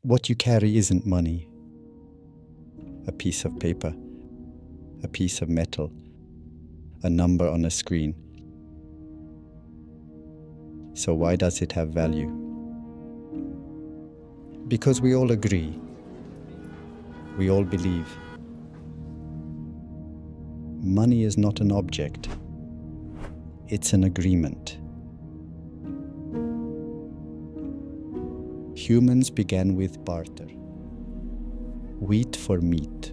What you carry isn't money. A piece of paper, a piece of metal, a number on a screen. So why does it have value? Because we all agree. We all believe. Money is not an object. It's an agreement. Humans began with barter. Wheat for meat.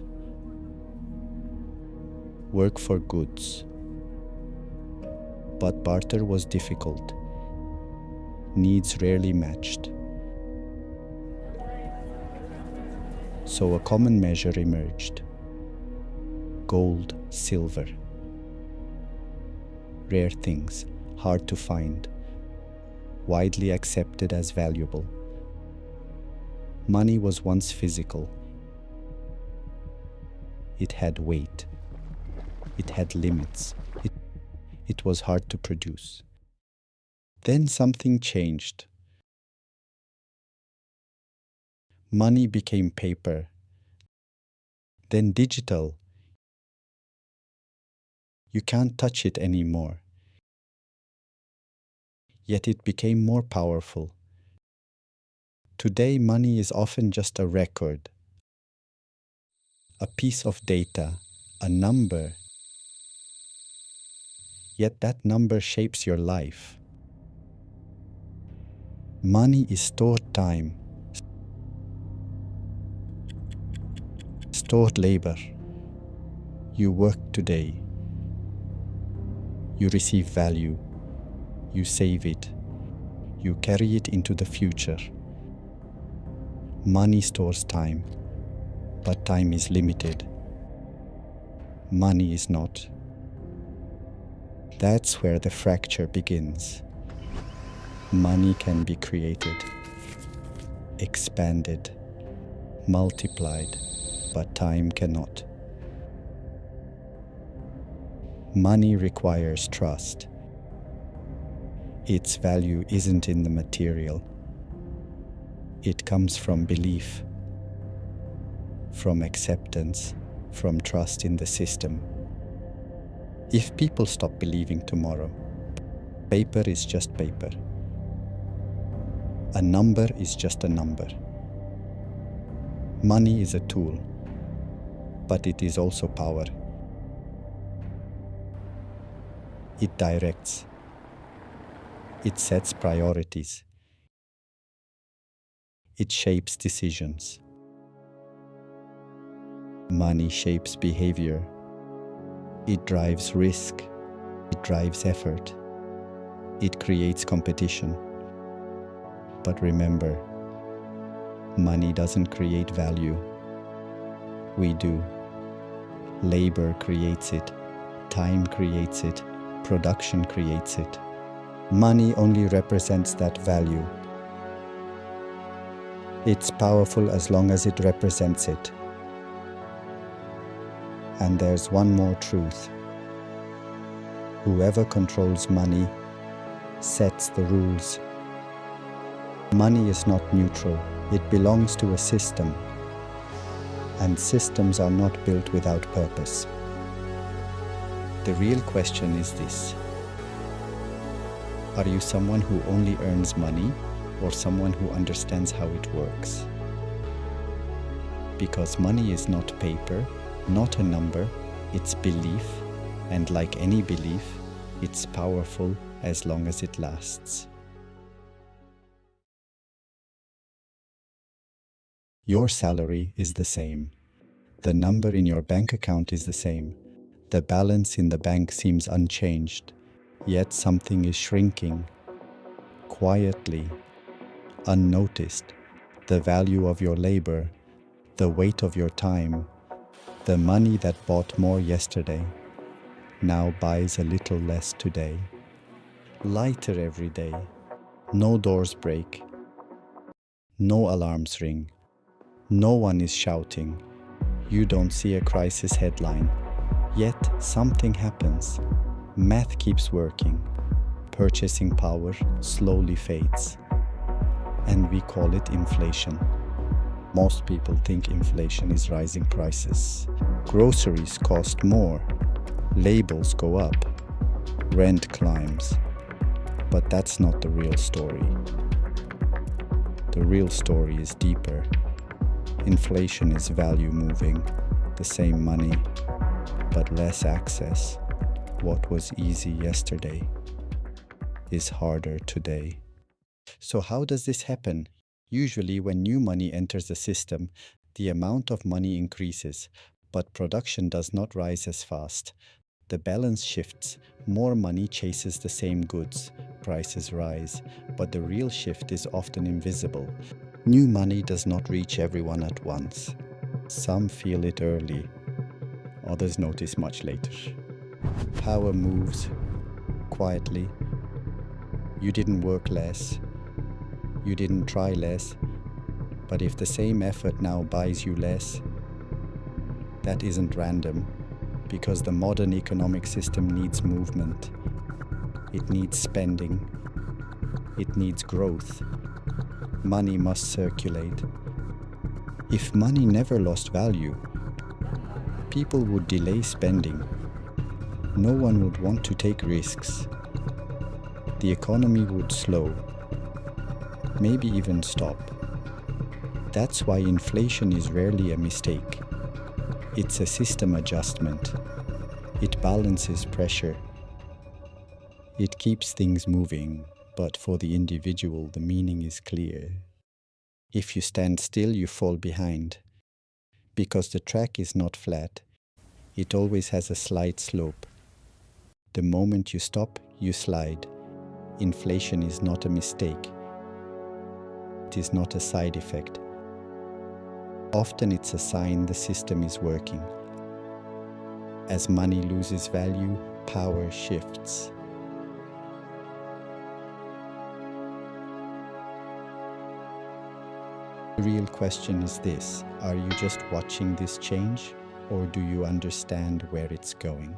Work for goods. But barter was difficult. Needs rarely matched. So a common measure emerged. Gold, silver. Rare things, hard to find, widely accepted as valuable. Money was once physical. It had weight. It had limits. It was hard to produce. Then something changed. Money became paper, then digital. You can't touch it anymore. Yet it became more powerful. Today, money is often just a record, a piece of data, a number. Yet that number shapes your life. Money is stored time, stored labor. You work today. You receive value. You save it. You carry it into the future. Money stores time, but time is limited. Money is not. That's where the fracture begins. Money can be created, expanded, multiplied, but time cannot. Money requires trust. Its value isn't in the material. It comes from belief, from acceptance, from trust in the system. If people stop believing tomorrow, paper is just paper. A number is just a number. Money is a tool, but it is also power. It directs. It sets priorities. It shapes decisions. Money shapes behavior. It drives risk. It drives effort. It creates competition. But remember, money doesn't create value. We do. Labor creates it. Time creates it. Production creates it. Money only represents that value. It's powerful as long as it represents it. And there's one more truth. Whoever controls money sets the rules. Money is not neutral. It belongs to a system. And systems are not built without purpose. The real question is this. Are you someone who only earns money or someone who understands how it works? Because money is not paper, not a number, it's belief, and like any belief, it's powerful as long as it lasts. Your salary is the same. The number in your bank account is the same. The balance in the bank seems unchanged, yet something is shrinking. Quietly, unnoticed, the value of your labor, the weight of your time, the money that bought more yesterday, now buys a little less today. Lighter every day. No doors break. No alarms ring. No one is shouting. You don't see a crisis headline. Yet something happens. Math keeps working. Purchasing power slowly fades. And we call it inflation. Most people think inflation is rising prices. Groceries cost more, labels go up, rent climbs. But that's not the real story. The real story is deeper. Inflation is value moving, the same money, but less access. What was easy yesterday is harder today. So how does this happen? Usually when new money enters the system, the amount of money increases, but production does not rise as fast. The balance shifts, more money chases the same goods, prices rise, but the real shift is often invisible. New money does not reach everyone at once. Some feel it early, others notice much later. Power moves quietly. You didn't work less, you didn't try less, but if the same effort now buys you less, that isn't random, because the modern economic system needs movement. It needs spending. It needs growth. Money must circulate. If money never lost value, people would delay spending. No one would want to take risks. The economy would slow, maybe even stop. That's why inflation is rarely a mistake. It's a system adjustment. It balances pressure. It keeps things moving, but for the individual, the meaning is clear. If you stand still, you fall behind. Because the track is not flat. It always has a slight slope. The moment you stop, you slide. Inflation is not a mistake. It is not a side effect. Often it's a sign the system is working. As money loses value, power shifts. The real question is this: are you just watching this change, or do you understand where it's going?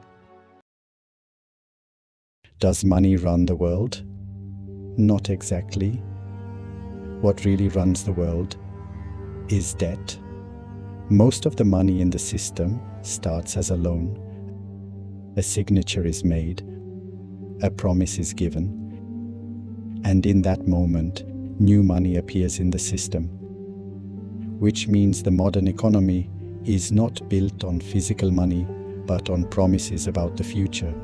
Does money run the world? Not exactly. What really runs the world is debt. Most of the money in the system starts as a loan. A signature is made, a promise is given, and in that moment, new money appears in the system. Which means the modern economy is not built on physical money, but on promises about the future.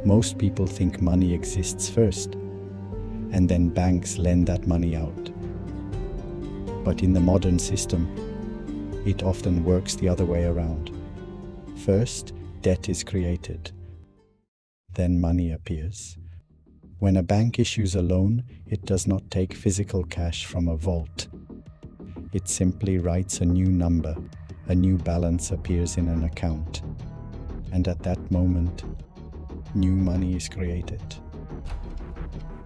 Most people think money exists first, and then banks lend that money out. But in the modern system, it often works the other way around. First, debt is created. Then money appears. When a bank issues a loan, it does not take physical cash from a vault. It simply writes a new number. A new balance appears in an account. And at that moment, new money is created.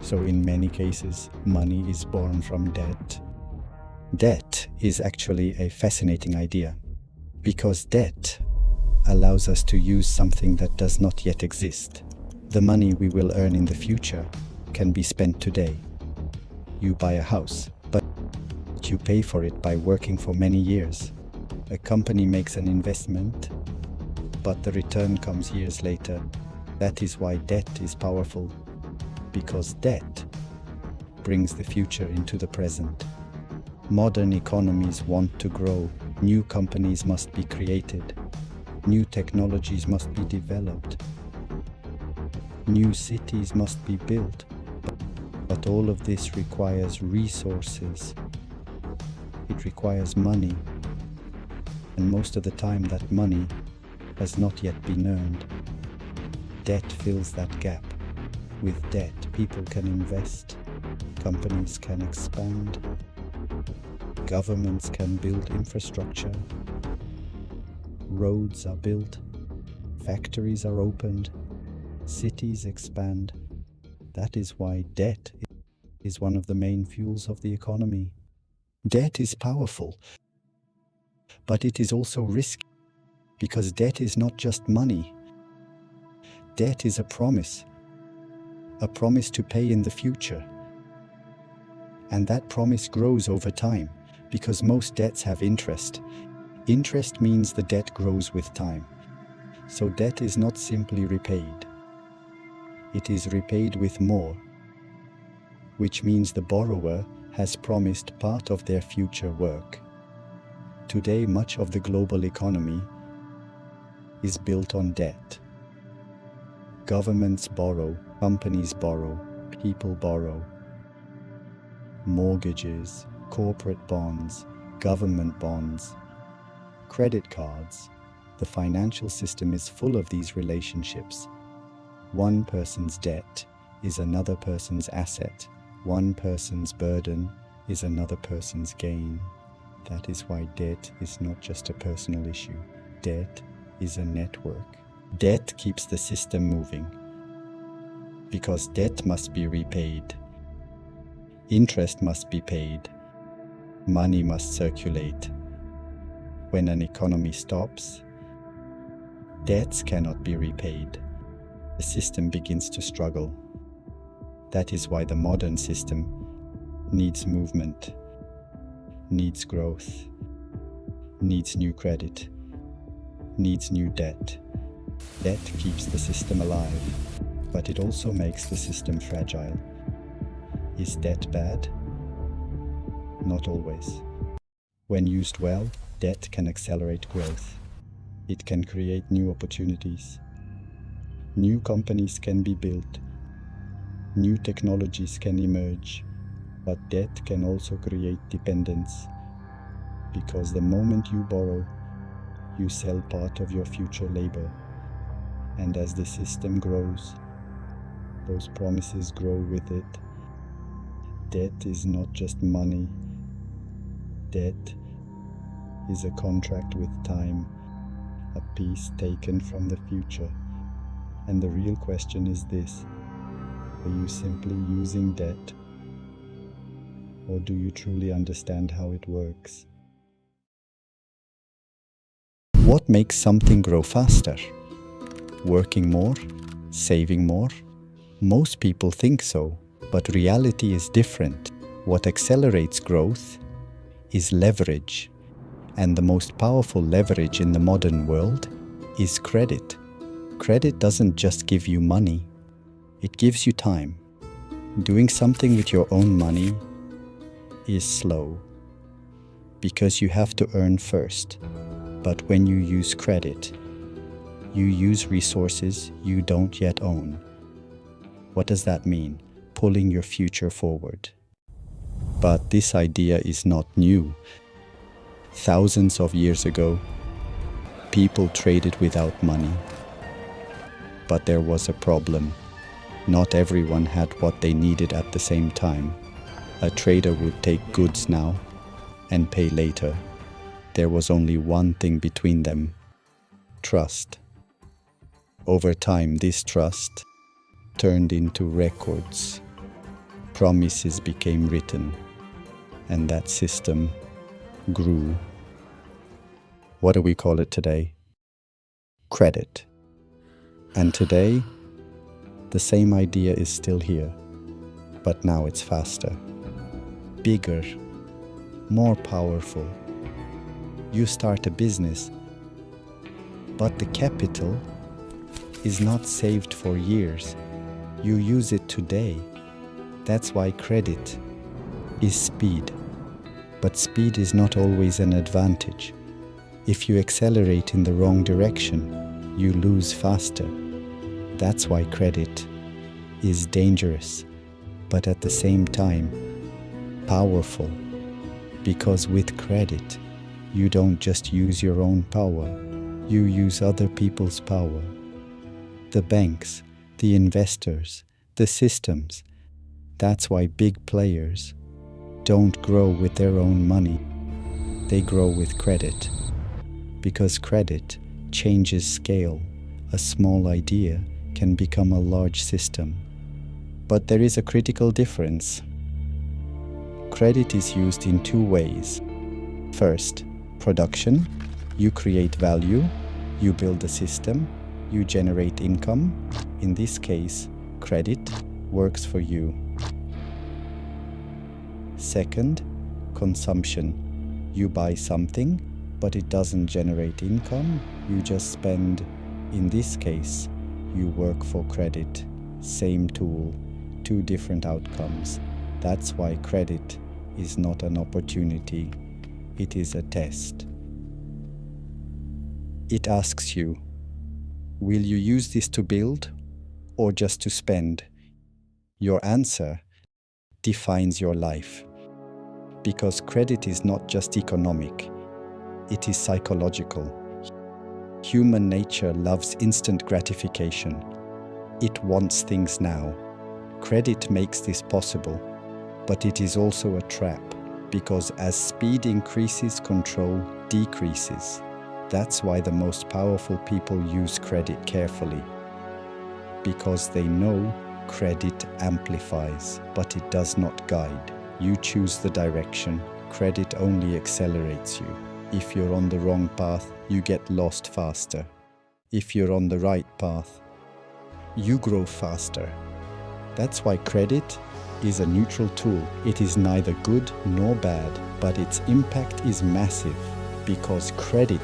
So in many cases, money is born from debt. Debt is actually a fascinating idea, because debt allows us to use something that does not yet exist. The money we will earn in the future can be spent today. You buy a house, but you pay for it by working for many years. A company makes an investment, but the return comes years later. That is why debt is powerful, because debt brings the future into the present. Modern economies want to grow. New companies must be created. New technologies must be developed. New cities must be built. But all of this requires resources. It requires money. And most of the time that money has not yet been earned. Debt fills that gap. With debt, people can invest, companies can expand, governments can build infrastructure, roads are built, factories are opened, cities expand. That is why debt is one of the main fuels of the economy. Debt is powerful, but it is also risky, because debt is not just money. Debt is a promise to pay in the future. And that promise grows over time, Because most debts have interest. Interest means the debt grows with time. So debt is not simply repaid. It is repaid with more, which means the borrower has promised part of their future work. Today, much of the global economy is built on debt. Governments borrow, companies borrow, people borrow. Mortgages, corporate bonds, government bonds, credit cards. The financial system is full of these relationships. One person's debt is another person's asset. One person's burden is another person's gain. That is why debt is not just a personal issue. Debt is a network. Debt keeps the system moving. Because debt must be repaid. Interest must be paid. Money must circulate. When an economy stops, debts cannot be repaid. The system begins to struggle. That is why the modern system needs movement, needs growth, needs new credit, needs new debt. Debt keeps the system alive, but it also makes the system fragile. Is debt bad? Not always. When used well, debt can accelerate growth. It can create new opportunities. New companies can be built. New technologies can emerge. But debt can also create dependence. Because the moment you borrow, you sell part of your future labor. And as the system grows, those promises grow with it. Debt is not just money. Debt is a contract with time, a piece taken from the future. And the real question is this: are you simply using debt? Or do you truly understand how it works? What makes something grow faster? Working more? Saving more? Most people think so, but reality is different. What accelerates growth is leverage. And the most powerful leverage in the modern world is credit. Credit doesn't just give you money, it gives you time. Doing something with your own money is slow, because you have to earn first. But when you use credit, you use resources you don't yet own. What does that mean? Pulling your future forward. But this idea is not new. Thousands of years ago, people traded without money. But there was a problem. Not everyone had what they needed at the same time. A trader would take goods now and pay later. There was only one thing between them: trust. Over time, this trust turned into records. Promises became written, and that system grew. What do we call it today? Credit. And today, the same idea is still here, but now it's faster, bigger, more powerful. You start a business, but the capital is not saved for years. You use it today. That's why credit is speed. But speed is not always an advantage. If you accelerate in the wrong direction, you lose faster. That's why credit is dangerous, but at the same time, powerful. Because with credit, you don't just use your own power, you use other people's power. The banks, the investors, the systems. That's why big players don't grow with their own money. They grow with credit. Because credit changes scale. A small idea can become a large system. But there is a critical difference. Credit is used in two ways. First, production. You create value, you build a system, you generate income. In this case, credit works for you. Second, consumption. You buy something, but it doesn't generate income, you just spend. In this case, you work for credit. Same tool, two different outcomes. That's why credit is not an opportunity, it is a test. It asks you, will you use this to build or just to spend? Your answer defines your life. Because credit is not just economic, it is psychological. Human nature loves instant gratification. It wants things now. Credit makes this possible, but it is also a trap, because as speed increases, control decreases. That's why the most powerful people use credit carefully, because they know credit amplifies, but it does not guide. You choose the direction. Credit only accelerates you. If you're on the wrong path, you get lost faster. If you're on the right path, you grow faster. That's why credit is a neutral tool. It is neither good nor bad, but its impact is massive, because credit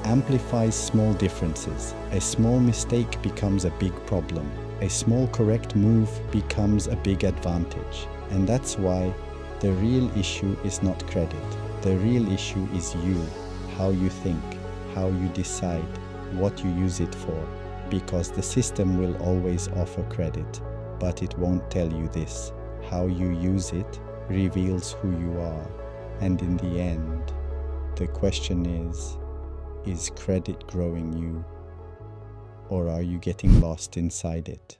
amplifies small differences. A small mistake becomes a big problem. A small correct move becomes a big advantage. And that's why the real issue is not credit. The real issue is you, how you think, how you decide, what you use it for. Because the system will always offer credit, but it won't tell you this. How you use it reveals who you are. And in the end, the question is credit growing you? Or are you getting lost inside it?